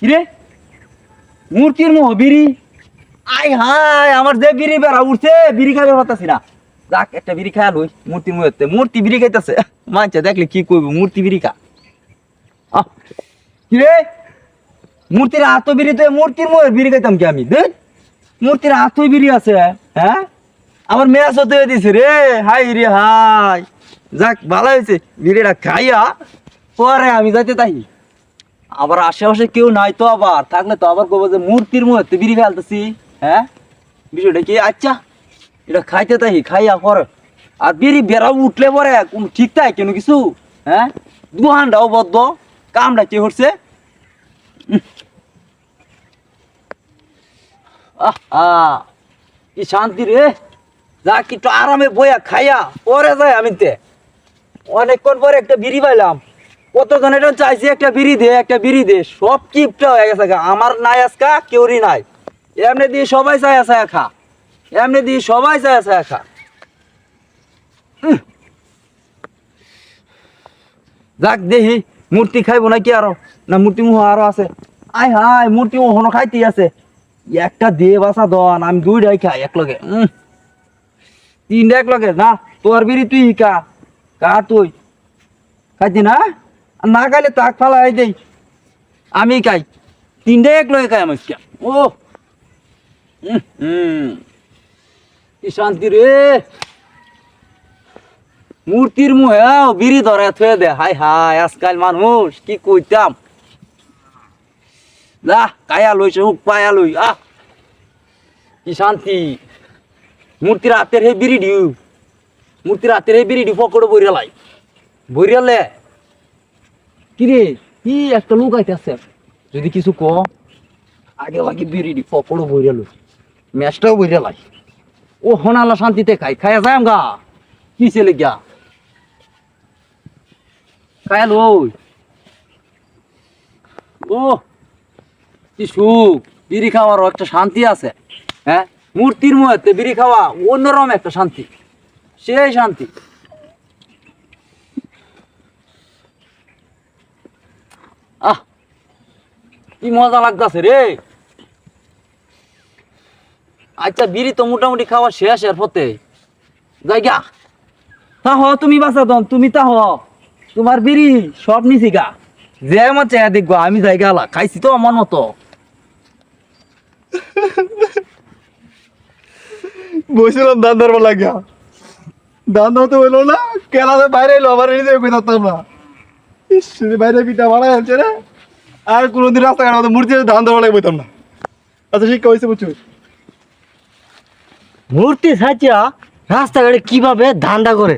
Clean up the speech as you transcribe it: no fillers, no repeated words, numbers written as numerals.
কিরে মূর্তির মোহ বিড়ি আই হাই আমার যে বিড়ি বেড়া উঠছে বিড়ি খাইতে পারতাছি না যাক একটা বিড়ি খায়া লই মূর্তির মুহেতে মূর্তি বিড়ি খাইতেছে মানছে দেখলে কি কইব মূর্তি বিড়ি খা কিরে মূর্তির হাত বিড়ি তো মূর্তির মোহের বিড়ি খাইতাম কি আমি দেখ মূর্তির হাত বিড়ি আছে হ্যাঁ আমার মেয়াজ হতে দিছে রে হাই রে হাই যাক ভালো হয়েছে বিড়িটা খাইয়া পরে আমি যাইতে তাই আবার আশেপাশে কেউ নাই তো আবার থাকলে তো আবার কব যে মূর্তির মুহূর্তে বিড়ি ফেলতেছি হ্যাঁ বিষয়টা কি আচ্ছা এটা খাইতে তাই খাইয়া পর আর বিড়ি বেড়াও উঠলে পরে কোন ঠিক তাই কেন কিছু হ্যাঁ দুহানটাও বদ্ধ কামটা কে করছে কি শান্তি রে যা একটু আরামে বইয়া খাইয়া পরে যায় আমি অনেকক্ষণ পরে একটা বিড়ি পাইলাম কতজন এটা চাইছি একটা বিড়ি দে সব কিপটা হয়ে গেছে আমার নাই আজকা কেউরই নাই এমনি দিয়ে সবাই চায়া খা এমনি দিয়ে সবাই চায়া খা যাক দেখি মূর্তি খাইবো নাকি আরো না মূর্তি মুহ আরো আছে আয় হাই মূর্তি মোহনো খাইতে আছে একটা দিয়ে বাসা দন আমি দুইটাই খাই একলগে তিনটা একলগে না তোর বিড়ি তুই কা তুই খাইতি না না খাইলে তাক ফালাই দেই আমি খাই তিনটা একলগে খাই আমার ও কি শান্তি রে মূর্তির মুহে বিড়ি ধরে থুয়ে দে হাই হাই আজকাল মানুষ কি কইতাম যা কায়া লইছে হুক পায়া লই কি শান্তি মূর্তির হাতের হে বিড়ি পকড়ে বইরালে কিরে কি একটা লোক আইতেছে যদি কিছু ক আগে বিড়ি পকড়ে বইরাল ম্যাচটাও বইরালাই ও হনালা শান্তিতে খাইয়া যায় গা কি ছেলে গা খায়াল ওই ও কি সুখ বিড়ি খাওয়ারও একটা শান্তি আছে হ্যাঁ মূর্তির মুহূর্তে বিড়ি খাওয়া অন্যরকম একটা শান্তি সেই শান্তি কি মজা লাগতেছে রে আচ্ছা বিড়ি তো মোটামুটি খাওয়া শেষ এর পথে জায়গা তা হ তুমি বাঁচা দন তুমি তা হ তোমার বিড়ি সব নিছি গা যে আমার চেয়ে দেখবো আমি জায়গা খাইছি তো আমার মতো বসছিলাম ধান ধরবো লাগিয়া ধান ধরতে হইলো না কেলাতে বাইরে এলো আবার নিজে কই থাকতাম না বাইরে পিঠা বাড়াই আনছে রে আর কোনোদিন রাস্তাঘাট মতো মূর্তি ধান ধরবো লাগে বইতাম না আচ্ছা শিক্ষা হয়েছে বুঝছো মূর্তি সাজিয়া রাস্তাঘাটে কিভাবে ধান্দা করে